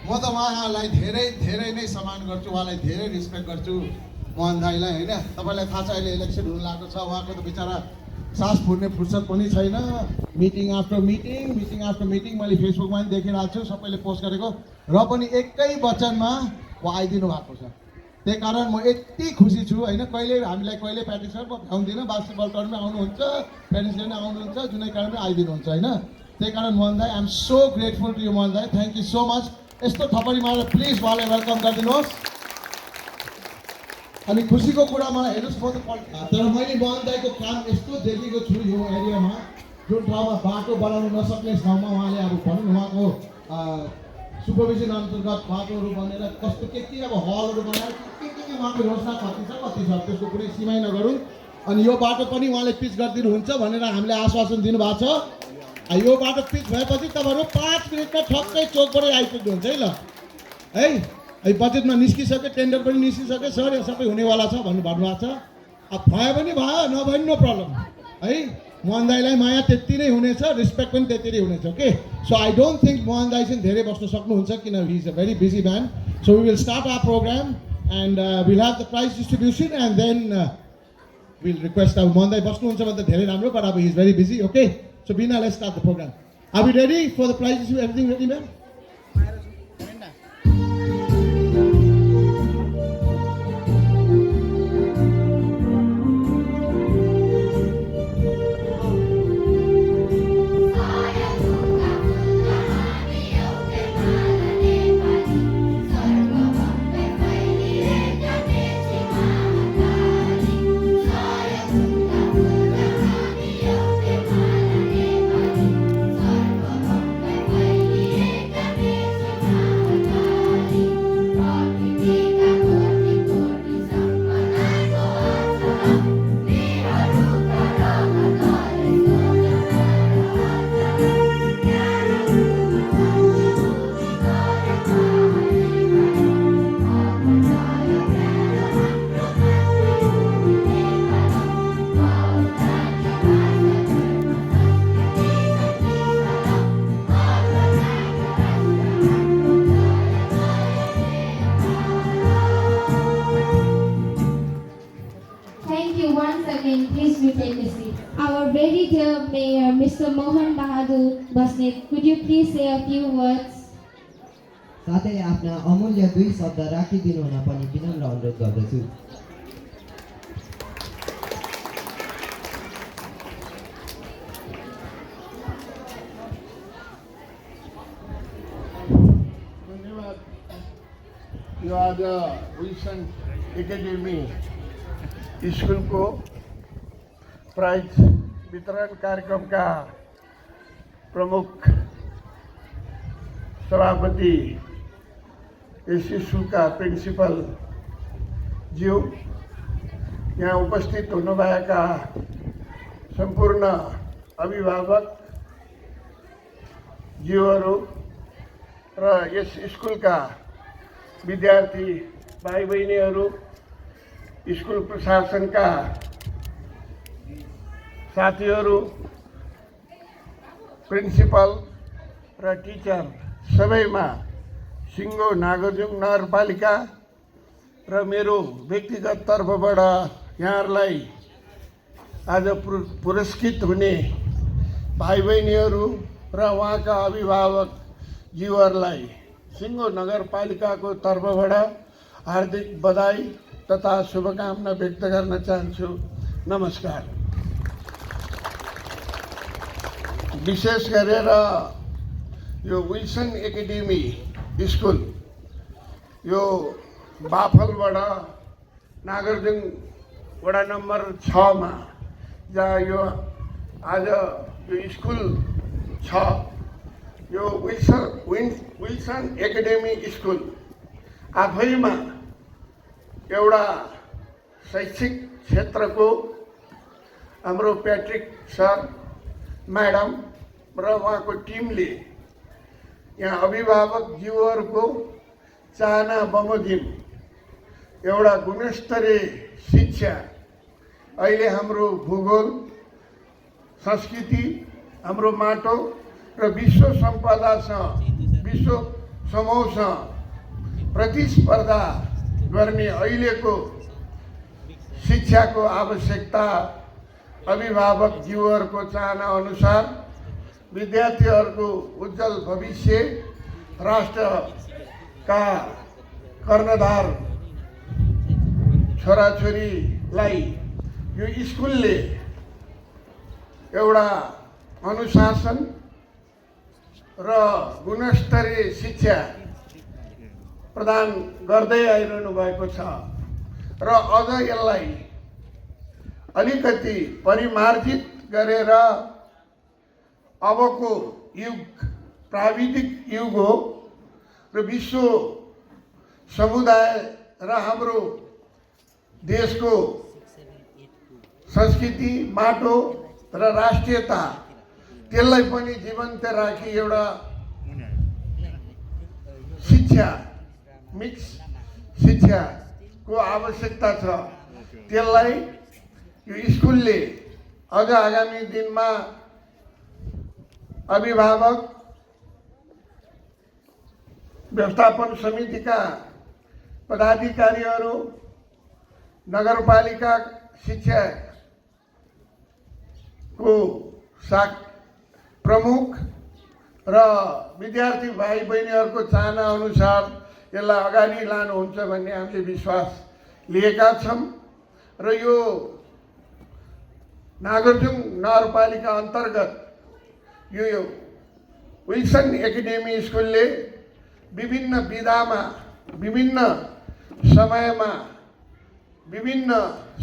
म त उहाँलाई धेरै धेरै नै सम्मान गर्छु, उहाँलाई धेरै रिस्पेक्ट गर्छु मोहन दाईलाई होइन। तपाईँलाई थाहा छ अहिले इलेक्सन हुन लागेको छ, उहाँको त बिचरा सास फुट्ने फुर्सद पनि छैन। मिटिङ आफ्टर मिटिङ मैले फेसबुकमा पनि देखिरहेको छु, सबैले पोस्ट गरेको, र पनि एकै वचनमा उहाँ आइदिनु भएको छ। त्यही कारण म यति खुसी छु होइन। हामीलाई कहिले प्याटिस सर भ्याउँदिनँ, बास्केटबल टर्नमा आउनुहुन्छ, प्याटिसले पनि आउनुहुन्छ, जुनै कारण पनि आइदिनुहुन्छ होइन। त्यही कारण मोहन दाई, I am so grateful to you Mohan दाई, थ्याङ्क यू सो मच। यस्तो थपडी मारेर प्लिज उहाँलाई वेलकम गरिदिनुहोस्। अनि खुसीको कुरा मलाई हेर्नुहोस्, म त तर मैले मोहन दाईको काम यस्तो देखेको छु यो एरियामा, जुन ठाउँमा बाटो बनाउनु नसक्ने ठाउँमा उहाँले अब भनौँ उहाँको सुपरभिजन अन्तर्गत बाटोहरू बनेर कस्तो के अब हलहरू बनाएर के उहाँको योजना कति छ त्यसको कुनै सीमै नगरौँ। अनि यो बाटो पनि उहाँले पिच गरिदिनुहुन्छ भनेर हामीले आश्वासन दिनुभएको छ। यो बाटो पिच भएपछि तपाईँहरू 5 मिनटमा ठक्कै चोकबाटै आइपुग्नुहुन्छ है ल है। बजेटमा निस्किसक्यो, टेन्डर पनि निस्किसक्यो सर, यो सबै हुनेवाला छ भन्नुभएको छ। अब भयो भने भयो, नभए नो प्रब्लम है। मोहन दाईलाई माया त्यति नै हुनेछ, रिस्पेक्ट पनि त्यति नै हुनेछ। Okay, so I don't think Mohan दाई चाहिँ धेरै बस्न सक्नुहुन्छ, किन he is a very busy man. So we will start our program and will have the prize distribution and then will request. अब मोहन दाई बस्नुहुन्छ भने त धेरै राम्रो, बट अब he is very busy. Okay, so Bina let's start the programme. Are we ready for the prize distribution? Everything ready ma'am? Please we take a seat. Our very dear Mayor, Mr. Mohan Bahadur Basnet, could you please say a few words? साथै आफ्ना अमूल्य 2 शब्द राखिदिनु हुन पनि विनम्र अनुरोध गर्दछु। धन्यवाद। यो आज विल्सन एकाडेमी स्कुलको प्राइज वितरण कार्यक्रमका प्रमुख सभापति, यस स्कुलका प्रिन्सिपल ज्यू, यहाँ उपस्थित हुनुभएका सम्पूर्ण अभिभावक ज्यूहरू र यस स्कुलका विद्यार्थी भाइ बहिनीहरू, स्कुल प्रशासनका साथीहरू, प्रिन्सिपल र टिचर सबैमा सिङ्गो नागार्जुन नगरपालिका र मेरो व्यक्तिगत तर्फबाट यहाँहरूलाई आज पुरस्कृत हुने भाइ बहिनीहरू र उहाँका अभिभावक ज्यूहरूलाई सिङ्गो नगरपालिकाको तर्फबाट हार्दिक बधाई तथा शुभकामना व्यक्त गर्न चाहन्छु। नमस्कार। विशेष गरेर यो विल्सन एकाडेमी स्कुल यो बाफलबाट नागार्जुन वडा नम्बर 6 मा जहाँ यो आज यो स्कुल छ, यो विल्सन एकाडेमी स्कुल आफैमा एउटा शैक्षिक क्षेत्रको हाम्रो प्याट्रिक सर, म्याडम र उहाँको टिमले यहाँ अभिभावक ज्यूहरूको चाहना बमोजिम एउटा गुणस्तरीय शिक्षा अहिले हाम्रो भूगोल, संस्कृति, हाम्रो माटो र विश्व सम्पदासँग, विश्व समूहसँग प्रतिस्पर्धा गर्ने अहिलेको शिक्षाको आवश्यकता अभिभावकज्यूहरूको चाहना अनुसार विद्यार्थीहरूको उज्जवल भविष्य राष्ट्रका कर्णधार छोराछोरीलाई यो स्कुलले एउटा अनुशासन र गुणस्तरीय शिक्षा प्रदान गर्दै आइरहनु भएको छ र अझ यसलाई अलिकति परिमार्जित गरेर अबको युग प्राविधिक युग हो र विश्व समुदाय र हाम्रो देशको संस्कृति माटो र राष्ट्रियता त्यसलाई पनि जीवन्त राखी एउटा शिक्षा मिक्स शिक्षाको आवश्यकता छ। त्यसलाई यो स्कुलले अझ आगामी दिनमा अभिभावक व्यवस्थापन समितिका पदाधिकारीहरू नगरपालिका शिक्षाको साथ प्रमुख र विद्यार्थी भाइ बहिनीहरूको चाहना अनुसार यसलाई अगाडि लानुहुन्छ भन्ने हामीले विश्वास लिएका छौँ र यो नागरजुङ नगरपालिका अन्तर्गत यो विल्सन एकाडेमी स्कुलले विभिन्न विधामा विभिन्न समयमा विभिन्न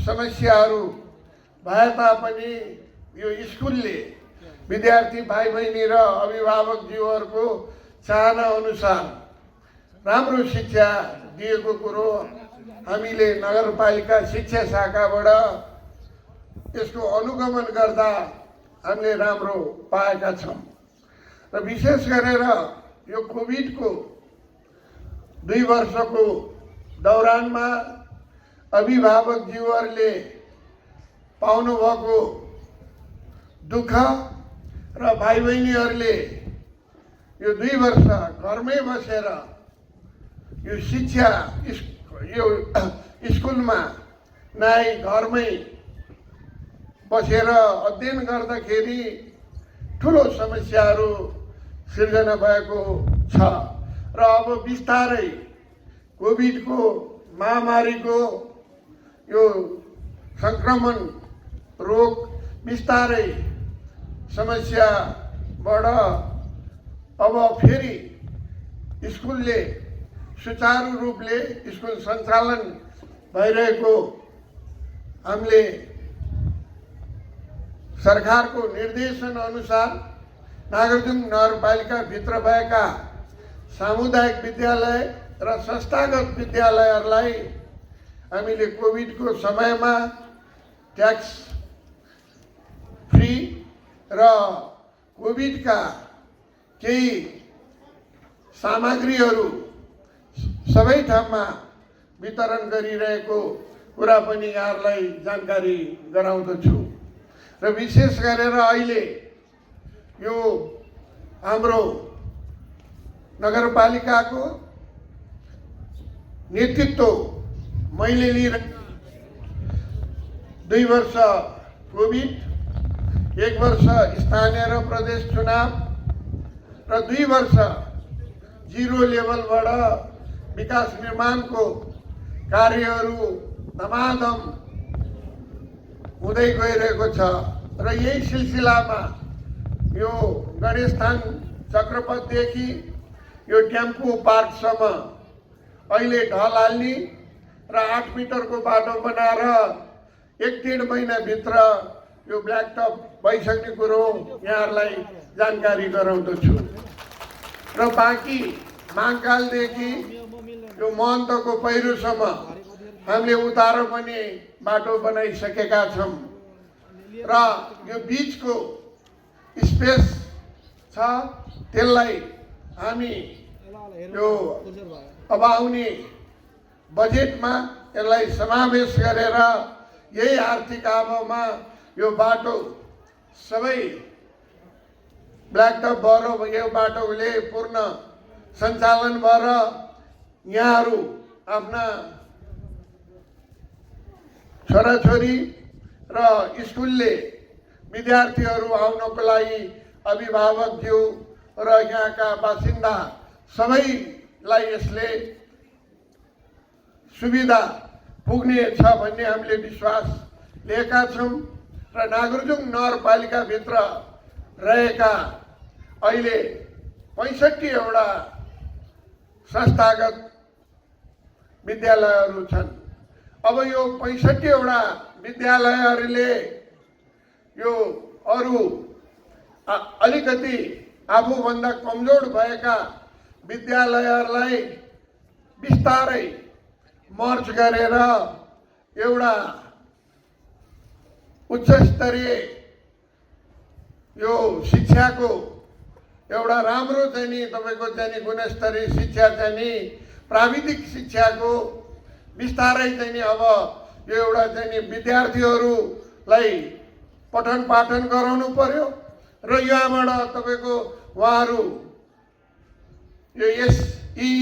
समस्याहरू भए तापनि यो स्कुलले विद्यार्थी भाइ बहिनी र अभिभावकज्यूहरूको चाहना अनुसार राम्रो शिक्षा दिएको कुरो हामीले नगरपालिका शिक्षा शाखाबाट यसको अनुगमन गर्दा हामीले राम्रो पाएका छौँ र विशेष गरेर यो कोभिडको 2 वर्षको दौरानमा अभिभावकज्यूहरूले पाउनुभएको दुःख र भाइ बहिनीहरूले यो 2 वर्ष घरमै बसेर यो शिक्षा यो स्कुलमा नआई घरमै बसेर अध्ययन गर्दाखेरि ठुलो समस्याहरू सिर्जना भएको छ र अब बिस्तारै कोभिडको महामारीको यो संक्रमण रोग बिस्तारै समस्याबाट अब फेरि स्कुलले सुचारू रूपले स्कुल सञ्चालन भइरहेको हामीले सरकारको निर्देशन अनुसार नागरजुङ नगरपालिकाभित्र भएका सामुदायिक विद्यालय र संस्थागत विद्यालयहरूलाई हामीले कोभिडको समयमा ट्याक्स फ्री र कोभिडका केही सामग्रीहरू सबै ठाउँमा वितरण गरिरहेको कुरा पनि यहाँहरूलाई जानकारी गराउँदछु र विशेष गरेर अहिले यो हाम्रो नगरपालिकाको नेतृत्व मैले लिएर 2 वर्ष कोभिड 1 वर्ष स्थानीय र प्रदेश चुनाव र 2 वर्ष जिरो लेभलबाट विकास निर्माणको कार्यहरू धमाधम हुँदै गइरहेको छ र यही सिलसिलामा यो गणेशस्थान चक्रपथदेखि यो टेम्पो पार्कसम्म अहिले ढल हाल्ने र 8 मिटरको बाटो बनाएर 1-1.5 महिनाभित्र यो ब्ल्याकटप भइसक्ने कुरो यहाँहरूलाई जानकारी गराउँदछु र बाँकी महाकालदेखि यो महन्तको पहिरोसम्म हामीले उतारो पनि बाटो बनाइसकेका छौँ र यो बिचको स्पेस छ त्यसलाई हामी यो अब आउने बजेटमा यसलाई समावेश गरेर यही आर्थिक अभावमा यो बाटो सबै ब्ल्याकटप भएर यो बाटोले पूर्ण सञ्चालन भएर यहाँहरू आफ्ना छोराछोरी र स्कुलले विद्यार्थीहरू आउनको लागि अभिभावकज्यू र यहाँका बासिन्दा सबैलाई यसले सुविधा पुग्नेछ भन्ने हामीले विश्वास लिएका छौँ र नागरजुङ नगरपालिकाभित्र रहेका अहिले 65 वटा संस्थागत विद्यालयहरू छन्। अब यो 65 वटा विद्यालयहरूले यो अरू अलिकति आफूभन्दा कमजोर भएका विद्यालयहरूलाई बिस्तारै मर्ज गरेर एउटा उच्च स्तरीय यो शिक्षाको एउटा राम्रो चाहिँ नि तपाईँको चाहिँ नि गुणस्तरीय शिक्षा चाहिँ नि प्राविधिक शिक्षाको बिस्तारै चाहिँ नि अब यो एउटा चाहिँ नि विद्यार्थीहरूलाई पठन पाठन गराउनु पर्यो र यहाँबाट तपाईँको उहाँहरू यो एसई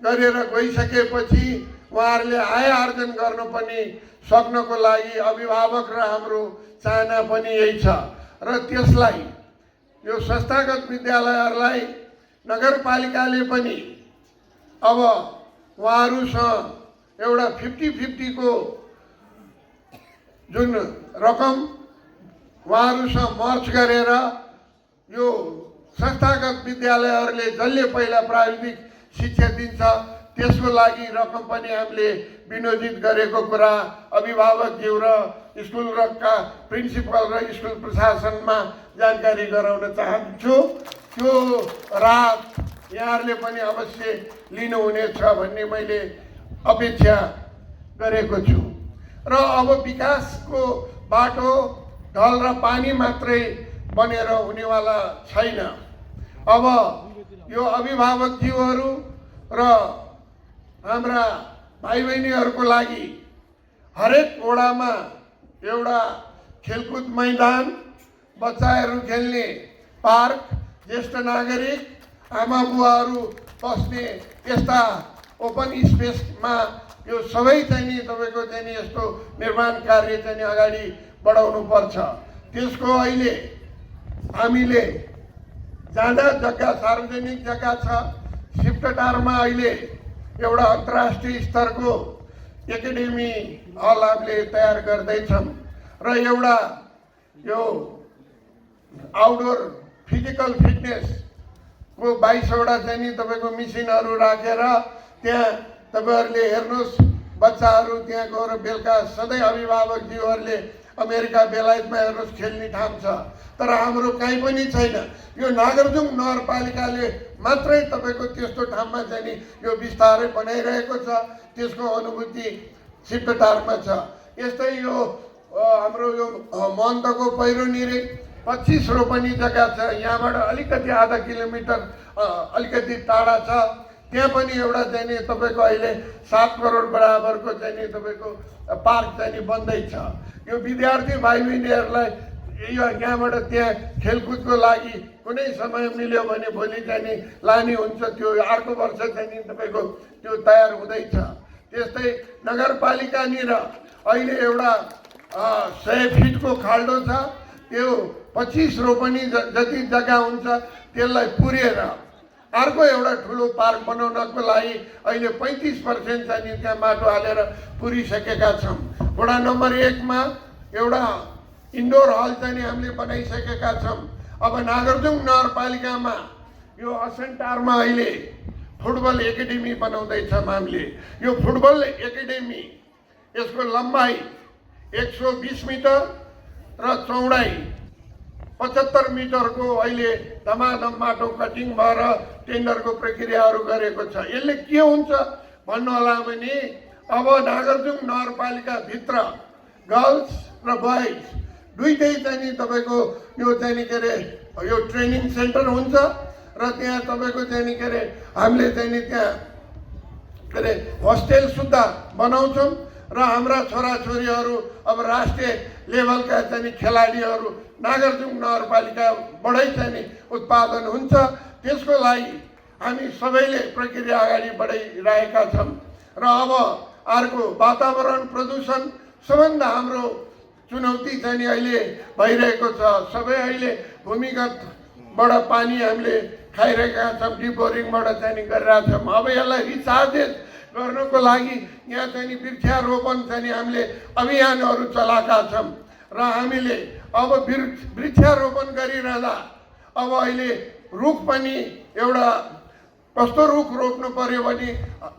गरेर गइसकेपछि उहाँहरूले आय आर्जन गर्न पनि सक्नको लागि अभिभावक र हाम्रो चाहना पनि यही छ र त्यसलाई यो संस्थागत विद्यालयहरूलाई नगरपालिकाले पनि अब उहाँहरूसँग एउटा 50-50 को जुन रकम उहाँहरूसँग मर्च गरेर यो संस्थागत विद्यालयहरूले जसले पहिला प्राविधिक शिक्षा दिन्छ त्यसको लागि रकम पनि हामीले विनियोजित गरेको कुरा अभिभावकज्यू र स्कुल र प्रिन्सिपल र स्कुल प्रशासनमा जानकारी गराउन चाहन्छु। त्यो रात यहाँहरूले पनि अवश्य लिनुहुनेछ भन्ने मैले अपेक्षा गरेको छु र अब विकासको बाटो ढल र पानी मात्रै बनेर हुनेवाला छैन। अब यो अभिभावकज्यूहरू र हाम्रा भाइ बहिनीहरूको लागि हरेक वडामा एउटा खेलकुद मैदान, बच्चाहरू खेल्ने पार्क, ज्येष्ठ नागरिक आमा बुवाहरू बस्ने यस्ता ओपन स्पेसमा यो सबै चाहिँ नि तपाईँको चाहिँ नि यस्तो निर्माण कार्य चाहिँ नि अगाडि बढाउनु पर्छ। त्यसको अहिले हामीले जाँदा जग्गा सार्वजनिक जग्गा छ। शिफ्टटारमा अहिले एउटा अन्तर्राष्ट्रिय स्तरको एकाडेमी हल हामीले तयार गर्दैछौँ र एउटा यो आउटडोर फिजिकल फिटनेसको 22 वटा चाहिँ नि तपाईँको मिसिनहरू राखेर त्यहाँ तपाईँहरूले हेर्नुहोस्, बच्चाहरू त्यहाँ गएर बेलुका सधैँ अभिभावकज्यूहरूले अमेरिका बेलायतमा हेर्नुहोस् खेल्ने ठाउँ छ, तर हाम्रो कहीँ पनि छैन। यो नागरजुङ नगरपालिकाले मात्रै तपाईँको त्यस्तो ठाउँमा चाहिँ नि यो बिस्तारै बनाइरहेको छ। त्यसको अनुभूति शिफ्टटारमा छ। यस्तै यो हाम्रो यो महन्तको पहिरो निरे 25 रोपनी जग्गा छ। यहाँबाट अलिकति आधा किलोमिटर अलिकति टाढा छ। त्यहाँ पनि एउटा चाहिँ नि तपाईँको अहिले 7 करोड बराबरको चाहिँ नि तपाईँको पार्क चाहिँ नि बन्दैछ। यो विद्यार्थी भाइ बहिनीहरूलाई यहाँबाट त्यहाँ खेलकुदको लागि कुनै समय मिल्यो भने भोलि चाहिँ नि लाने हुन्छ। त्यो अर्को वर्ष चाहिँ नि तपाईँको त्यो तयार हुँदैछ। त्यस्तै नगरपालिकानिर अहिले एउटा 100 फिटको खाल्डो छ। त्यो 25 रोपनी जति जग्गा हुन्छ त्यसलाई पुरेर अर्को एउटा ठुलो पार्क बनाउनको लागि अहिले 35% चाहिँ नि त्यहाँ माटो हालेर पुरिसकेका छौँ। वडा नम्बर 1 मा एउटा इन्डोर हल चाहिँ नि हामीले बनाइसकेका छौँ। अब नागरजुङ नगरपालिकामा यो असनटारमा अहिले फुटबल एकाडेमी बनाउँदैछौँ हामीले। यो फुटबल एकाडेमी यसको लम्बाइ 120 मिटर र चौडाइ 75 मिटरको अहिले धमाधम माटो कटिङ भएर टेन्डरको प्रक्रियाहरू गरेको छ। यसले के हुन्छ भन्नु होला भने अब नागरजुङ नगरपालिकाभित्र गर्ल्स र बोइज दुईटै चाहिँ नि तपाईँको यो चाहिँ नि के अरे यो ट्रेनिङ सेन्टर हुन्छ र त्यहाँ तपाईँको चाहिँ नि के अरे हामीले चाहिँ नि त्यहाँ के अरे होस्टेल सुद्धा बनाउँछौँ र हाम्रा छोराछोरीहरू अब राष्ट्रिय लेभलका चाहिँ नि खेलाडीहरू नागरजुङ नगरपालिकाबाटै चाहिँ नि उत्पादन हुन्छ। त्यसको लागि हामी सबैले प्रक्रिया अगाडि बढाइरहेका छौँ र अब अर्को वातावरण प्रदूषण सबभन्दा हाम्रो चुनौती चाहिँ नि अहिले भइरहेको छ। सबै अहिले भूमिगतबाट पानी हामीले खाइरहेका छौँ, डिपोरिङबाट चाहिँ नि गरिरहेका छौँ। अब यसलाई रिचार्जेस गर्नको लागि यहाँ चाहिँ नि वृक्षारोपण चाहिँ नि हामीले अभियानहरू चलाएका छौँ र हामीले अब वृक्षारोपण गरिरहँदा अब अहिले रुख पनि एउटा कस्तो रुख रोप्नु पर्यो भने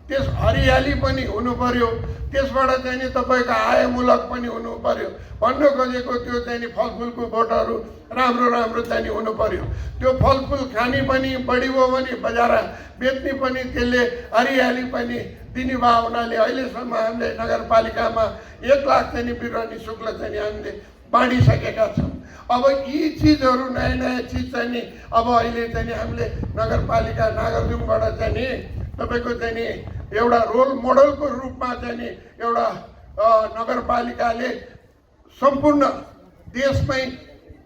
त्यस हरियाली पनि हुनु पर्यो, त्यसबाट चाहिँ नि तपाईँको आयमूलक पनि हुनु पर्यो। भन्नु खोजेको त्यो चाहिँ नि फलफुलको बोटहरू राम्रो राम्रो चाहिँ नि हुनु पर्यो। त्यो फलफुल खाने पनि बढी भयो भने बजार बेच्ने पनि त्यसले हरियाली पनि दिने भयो हुनाले अहिलेसम्म हामीले नगरपालिकामा 1 लाख चाहिँ नि बिरुवा निःशुल्क चाहिँ नि हामीले बाँडिसकेका छौँ। अब यी चिजहरू नयाँ नयाँ चिज चाहिँ नि अब अहिले चाहिँ नि हामीले नगरपालिका नागरजुङबाट चाहिँ नि तपाईँको चाहिँ नि एउटा रोल मोडलको रूपमा चाहिँ नि एउटा नगरपालिकाले सम्पूर्ण देशमै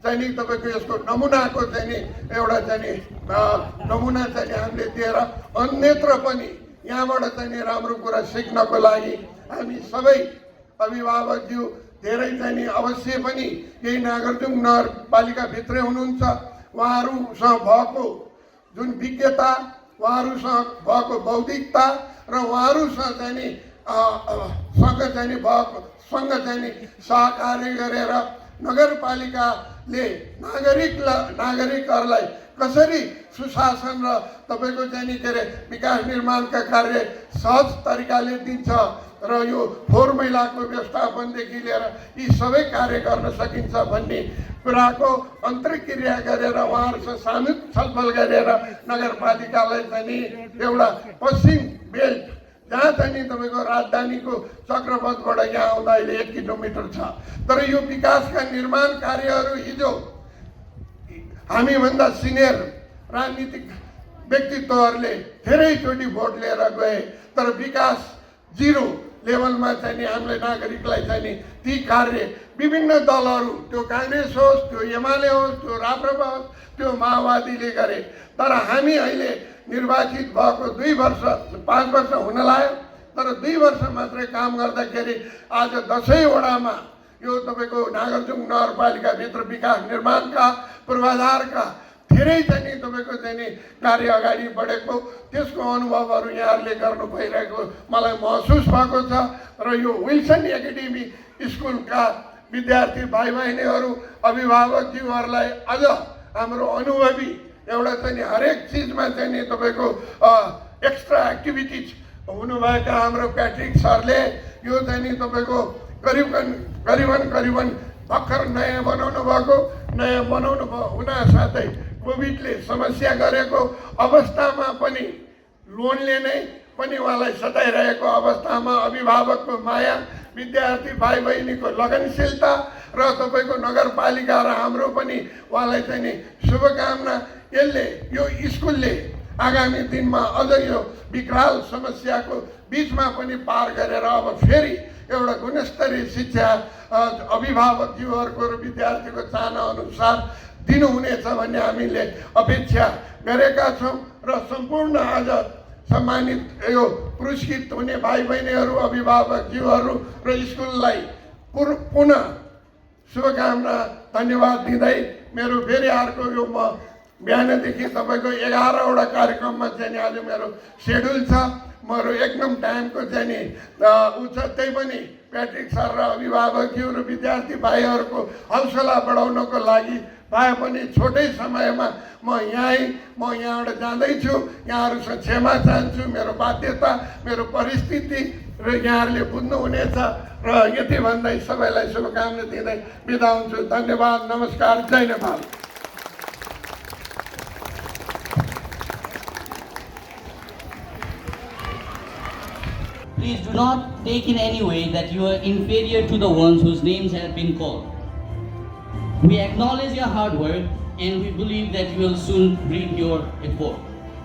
चाहिँ नि तपाईँको यसको नमुनाको चाहिँ नि एउटा चाहिँ नि नमुना चाहिँ नि हामीले दिएर अन्यत्र पनि यहाँबाट चाहिँ नि राम्रो कुरा सिक्नको लागि हामी सबै अभिभावकज्यू धेरै चाहिँ नि अवश्य पनि यही नागरजुङ नगरपालिकाभित्रै हुनुहुन्छ। उहाँहरूसँग भएको जुन विज्ञता, उहाँहरूसँग भएको बौद्धिकता र उहाँहरूसँग चाहिँ नि सँग चाहिँ नि सहकार्य गरेर नगरपालिकाले नागरिकहरूलाई कसरी सुशासन र तपाईँको चाहिँ नि के अरे विकास निर्माणका कार्य सहज तरिकाले दिन्छ र यो फोहोर मैलाको व्यवस्थापनदेखि लिएर यी सबै कार्य गर्न सकिन्छ भन्ने कुराको अन्तर्क्रिया गरेर उहाँहरूसँग सामूहिक छलफल गरेर नगरपालिकालाई चाहिँ नि एउटा पश्चिम बेल्ट जहाँ चाहिँ नि तपाईँको राजधानीको चक्रपथबाट यहाँ आउँदा अहिले 1 किलोमिटर छ, तर यो विकासका निर्माण कार्यहरू हिजो हामीभन्दा सिनियर राजनीतिक व्यक्तित्वहरूले धेरैचोटि भोट लिएर गए, तर विकास 0 लेभलमा चाहिँ नि हामीले नागरिकलाई चाहिँ नि ती कार्य विभिन्न दलहरू, त्यो काङ्ग्रेस होस्, त्यो एमाले होस्, त्यो राप्रपा होस्, त्यो माओवादीले गरे। तर हामी अहिले निर्वाचित भएको 2 वर्ष 5 वर्ष हुन लाग्यो, तर 2 वर्ष मात्रै काम गर्दाखेरि आज 10 वडामा यो तपाईँको नागरजुङ नगरपालिकाभित्र विकास निर्माणका पूर्वाधारका धेरै चाहिँ नि तपाईँको चाहिँ नि कार्य अगाडि बढेको त्यसको अनुभवहरू यहाँहरूले गर्नु भइरहेको मलाई महसुस भएको छ। र यो विल्सन एकाडेमी स्कुलका विद्यार्थी भाइ बहिनीहरू अभिभावकज्यूहरूलाई अझ हाम्रो अनुभवी एउटा चाहिँ नि हरेक चिजमा चाहिँ नि तपाईँको एक्स्ट्रा एक्टिभिटिज हुनुभएका हाम्रो प्याट्रिक सरले यो चाहिँ नि तपाईँको करिबन भर्खर नयाँ बनाउनु हुन साथै कोभिडले समस्या गरेको अवस्थामा पनि लोनले नै पनि उहाँलाई सताइरहेको अवस्थामा अभिभावकको माया, विद्यार्थी भाइ बहिनीको लगनशीलता र तपाईँको नगरपालिका र हाम्रो पनि उहाँलाई चाहिँ नि शुभकामना। यसले यो स्कुलले आगामी दिनमा अझ यो विकराल समस्याको बिचमा पनि पार गरेर अब फेरि एउटा गुणस्तरीय शिक्षा अभिभावकज्यूहरूको र विद्यार्थीको चाहना अनुसार दिनुहुनेछ भन्ने हामीले अपेक्षा गरेका छौँ र सम्पूर्ण आज सम्मानित यो पुरस्कृत हुने भाइ बहिनीहरू, अभिभावकज्यूहरू र स्कुललाई पुनः शुभकामना धन्यवाद दिँदै मेरो फेरि अर्को यो म बिहानदेखि तपाईँको 11वटा कार्यक्रममा चाहिँ नि आज मेरो सेड्युल छ, मेरो एकदम टाइमको चाहिँ नि ऊ छ। त्यही पनि प्याट्रिक सर र अभिभावकज्यू र विद्यार्थी भाइहरूको हौसला बढाउनको लागि पाए पनि छोटै समयमा म यहाँबाट जाँदैछु। यहाँहरूसँग क्षमा चाहन्छु, मेरो बाध्यता, मेरो परिस्थिति र यहाँहरूले बुझ्नुहुनेछ र यति भन्दै सबैलाई शुभकामना दिँदै बिदा हुन्छु। धन्यवाद, नमस्कार, जय Nepal. Please do not take in any way that you are inferior to the ones whose names have been called. We acknowledge your hard work and we believe that you will soon bring your effort.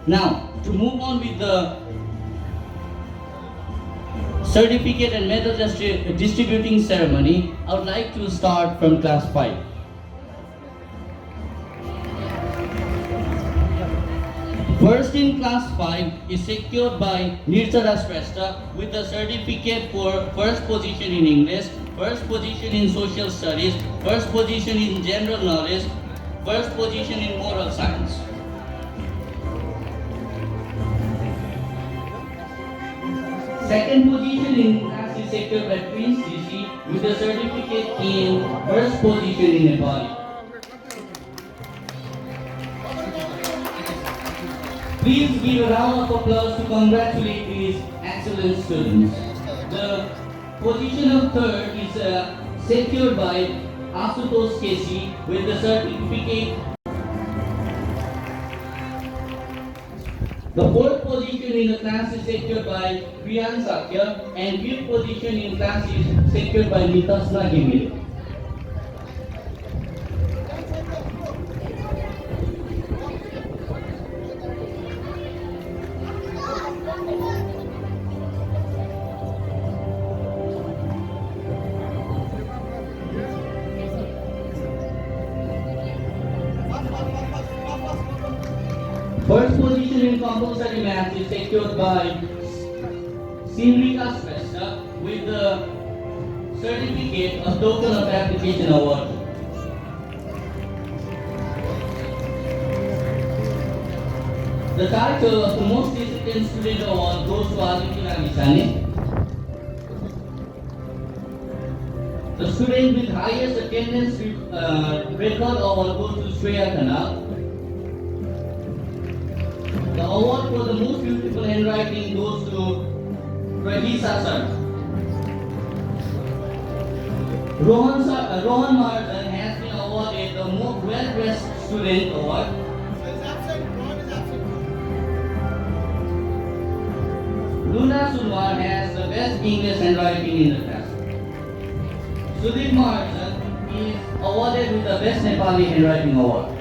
Now, to move on with the certificate and medal distributing ceremony, I would like to start from class 5. First in class 5 is secured by Nirtara Shrestha with the certificate for first position in English, first position in social studies, first position in general knowledge, first position in moral science. Second position in class is secured by Prince Rishi with the certificate in first position in Nepali. Please give a round of applause to congratulate these excellent students. The position of third is secured by Asutosh Kesi with the certificate. The fourth position in the class is secured by Priyan Sakya and fifth position in class is secured by Nitasna Gimile. First position in compulsory math is secured by Simrika Shrestha with the certificate of token of application award. The title of the most disciplined student award goes to Aditya Nisane. The student with highest attendance record award goes to Shreya Khanna. The award for the most beautiful handwriting goes to Rahisa Sir. Rohan Martin has been awarded the most well-dressed student award. Luna Sunwar has the best English handwriting in the class. Sudhir Martin is awarded with the best Nepali handwriting award.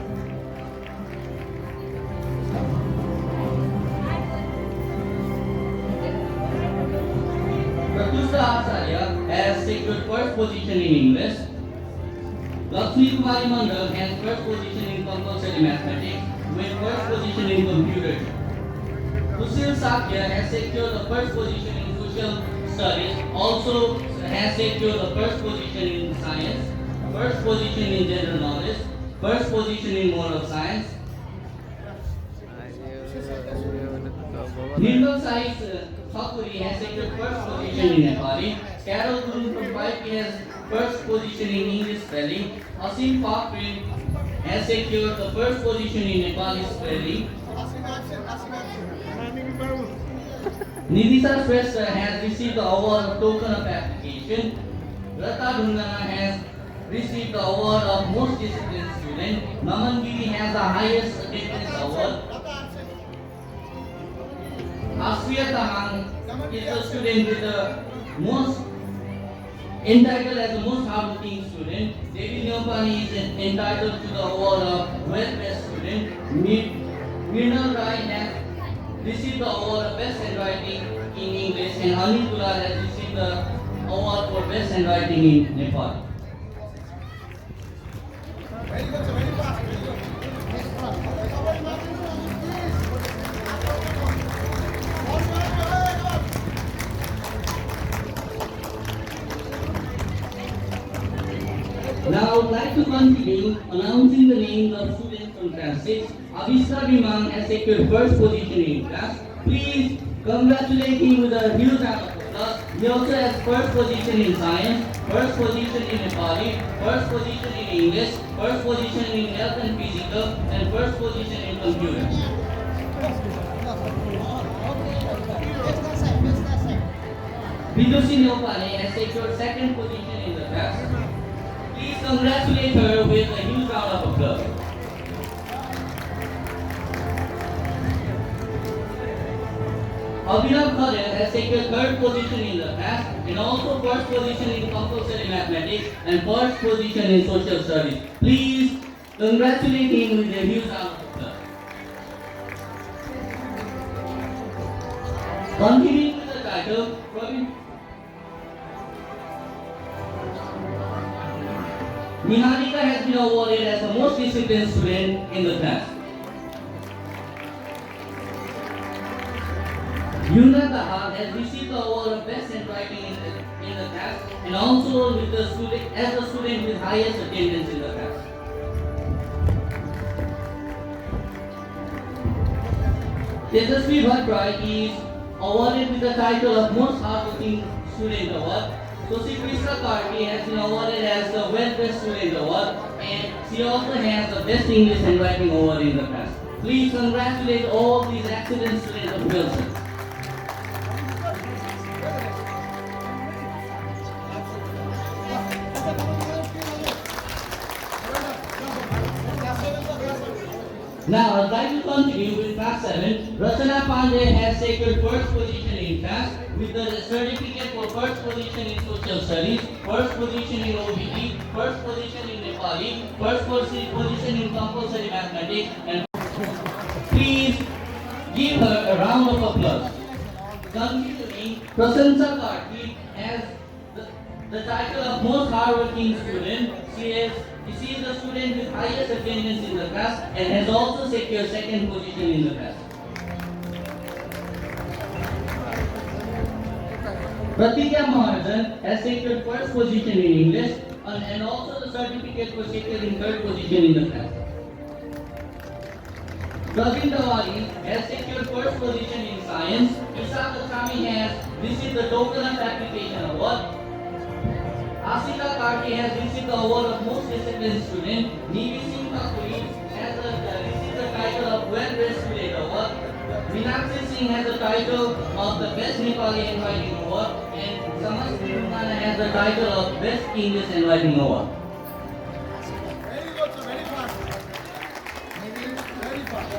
Pratyushta Acharya has secured first position in English. Lakshmi Kumari Mandal has first position in compulsory mathematics with first position in computer. Sushil Sakya has secured the first position in social studies, also has secured the first position in science, first position in general knowledge, first position in moral science. Nirmal Sai Thakuri has secured first position in Nepali. Carol Gurung from 5P has first position in English spelling. Asim Pakri has secured the first position in Nepali spelling. Nidisa Shrestha has received the award of token of application. Lata Dhundana has received the award of most disciplined student. Naman Giri has the highest attendance award. Asfiya Tahang is the student with the most entitled as the most hardworking student. Devi Neopani is entitled to the award of well-dressed student. Mrinal Rai has received the award of best handwriting in English, and Anil Dular has received the award for best handwriting in Nepal. Now I would like to continue announcing the names of students from class 6. Avishka Bimang has secured first position in class. Please congratulate him with a huge round of applause. He also has first position in science, first position in Nepali, first position in English, first position in health and physical, and first position in computer. Vidushi Neopani has secured second position in the class. Please congratulate her with a huge round of applause. Abhinav Khalil has secured third position in the class and also first position in compulsory mathematics and first position in social studies. Please congratulate him with a huge round of applause. Continuing with the title, Niharika has been awarded as the most disciplined student in the class. Yuna Daha has received the award of Best Handwriting in the class and also with the student as the student with highest attendance in the class. Tejasvi Bhattrai is awarded with the title of Most Hardworking Student Award. So Sri Krishna Karti has been awarded as the Well Best Student Award, and she also has the Best English Handwriting Award in the class. Please congratulate all these excellent students of Wilson. Now, I'd like to continue with class 7. Rachana Pandey has secured first position in class with the certificate for first position in social studies, first position in OBT, first position in Nepali, first position in compulsory mathematics, and please give her a round of applause. Continuing, Prasansa Karti has the title of most hardworking student. She is the student with highest attendance in the class and has also secured second position in the class. Pratigya Mahajan has secured first position in English and also the certificate for securing third position in the class. Praveen Dawari has secured first position in science. Isha Kachami has received the token of application award. Asika Karti has received the award of most disciplined student. Nivi Singh Kakuri has received the title of Well Best Student Award. Meenakshi Singh has the title of the Best Nepali Handwriting Award, and Samas Nirumana has the title of Best English Handwriting Award. Very good, sir. Very fast. Very fast.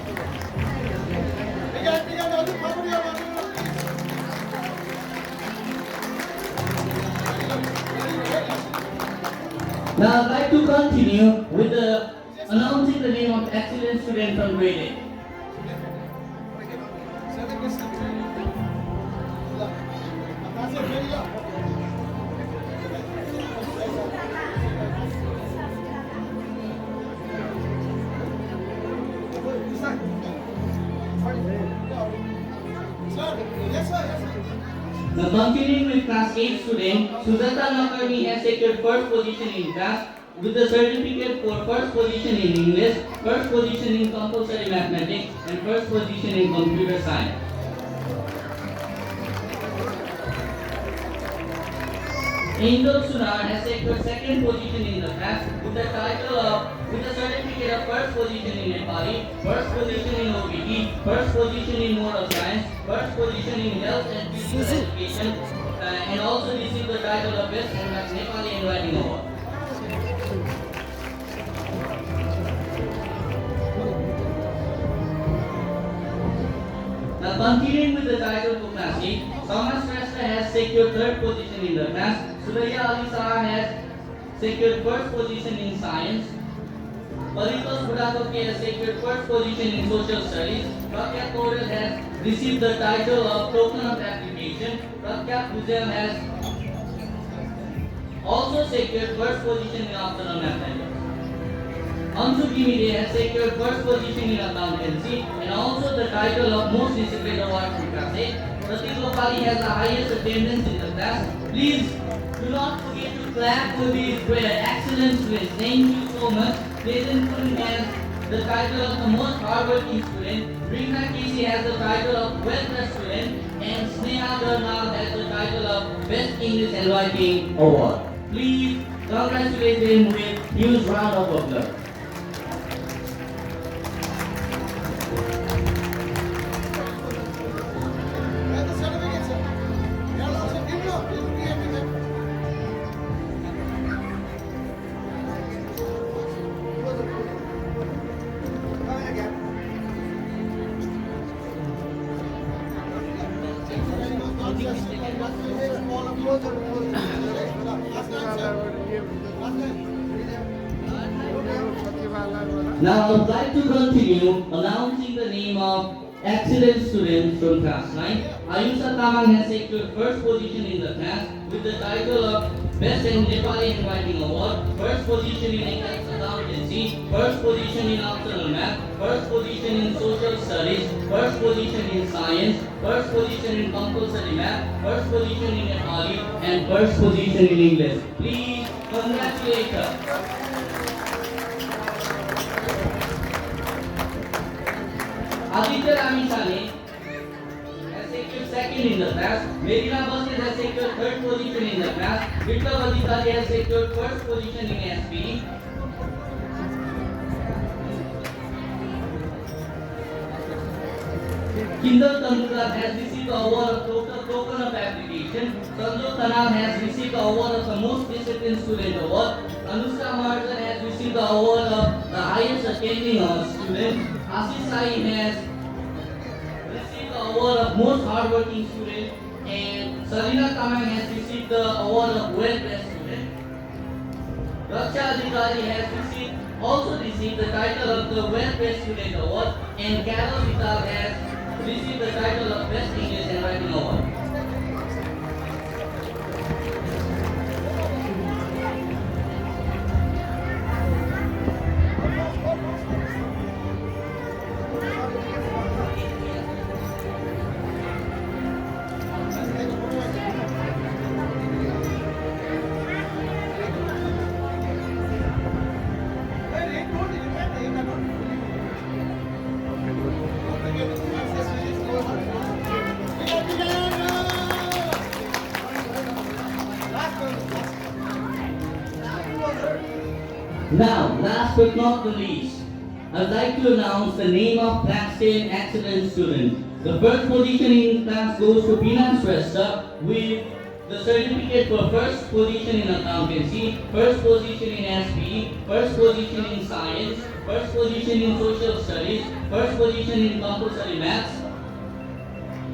Now I'd like to continue with announcing the name of excellent student from grade 8. Now continuing with class 8 student, Sujata Nakarni has secured first position in class with the certificate for first position in English, first position in compulsory mathematics, and first position in computer science. Angel Sunar has secured second position in the class with the certificate of first position in Nepali, first position in OBT, first position in mode of science, first position in health and physical education, and also received the title of Best Nepali Handwriting Award. Now continuing with the title for class 8, Thomas Shrestha has secured third position in the class. Suraya Ali Saha has secured first position in science. Maritos Budatoki has secured first position in social studies. Prakhya Korel has received the title of token of application. Prakhya Puzel has also secured first position in optional mathematics. Ansu Kimide has secured first position in accountancy and also the title of most disciplined award from class 8. Pratik Lopali has the highest attendance in the class. Please do not forget to clap for these excellent students. Thank you so much. Nathan Pun has the title of the most hardworking student. Rina Casey has the title of well best student, and Sneha Darnal has the title of Best English Handwriting Award. Please congratulate them with huge round of applause. Now I would like to continue announcing the name of excellent student from class 9. Ayusa Tamang has secured first position in the class with the title of Best in Nepali Handwriting Award, first position in accountancy, first position in optional math, first position in social studies, first position in science, first position in compulsory math, first position in Nepali, and first position in English. Please congratulate her. Aditya Ramishani has secured second in the class. Medina Basnet has secured third position in the class. Viplav Adhikari has secured first position in SP. Kindle Tanukar has received the award of token of application. Sanjot Tanal has received the award of the most disciplined student award. Anushka Maharjan has received the award of the highest attending student. Ashish Sai has received the award of most hardworking student, and Salina Tamang has received the award of well-dressed student. Raksha Adhikari has also received the title of the well-dressed student award, and Carol Vital has received the title of Best English and Writing award. Now, last but not the least, I'd like to announce the name of Class 10 Excellent Student. The first position in class goes to Bina Shrestha with the certificate for first position in accountancy, first position in SPE, first position in science, first position in social studies, first position in compulsory maths,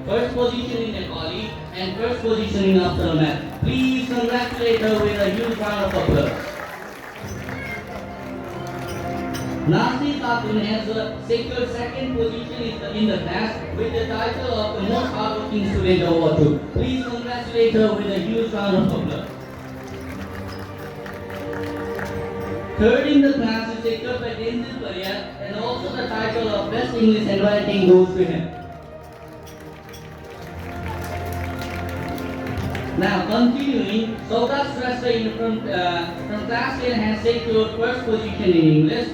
first position in Nepali, and first position in optional math. Please congratulate her with a huge round of applause. Nasi Khatun has secured second position in the class with the title of the most hardworking student award too. Please congratulate her with a huge round of applause. Third in the class is secured by Denzil Pariyar, and also the title of Best English Handwriting goes to him. Now continuing, Saudat Shrestha from class 10 has secured first position in English.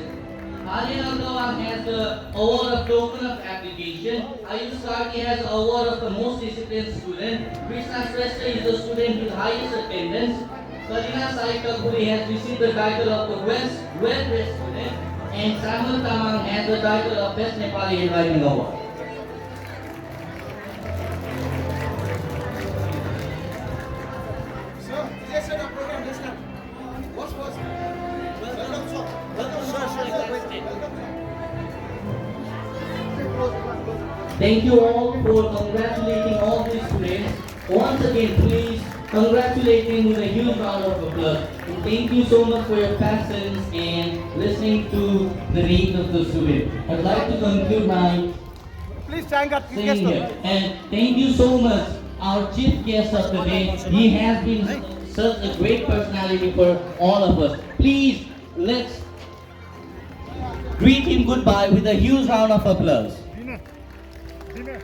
Aryan Agrawal has the award of token of application. Ayush Karti has the award of the most disciplined student. Krishna Shrestha is the student with highest attendance. Karina Sai Kakuri has received the title of the well-dressed student. And Samuel Tamang has the title of Best Nepali Handwriting Award. Thank you all for congratulating all these students. Once again, please congratulate them with a huge round of applause. And thank you so much for your patience and listening to the needs of the student. I'd like to conclude my Please thank our chief saying guest. here. And thank you so much, our chief guest of the day. He has been such a great personality for all of us. Please, let's greet him goodbye with a huge round of applause. Dinner.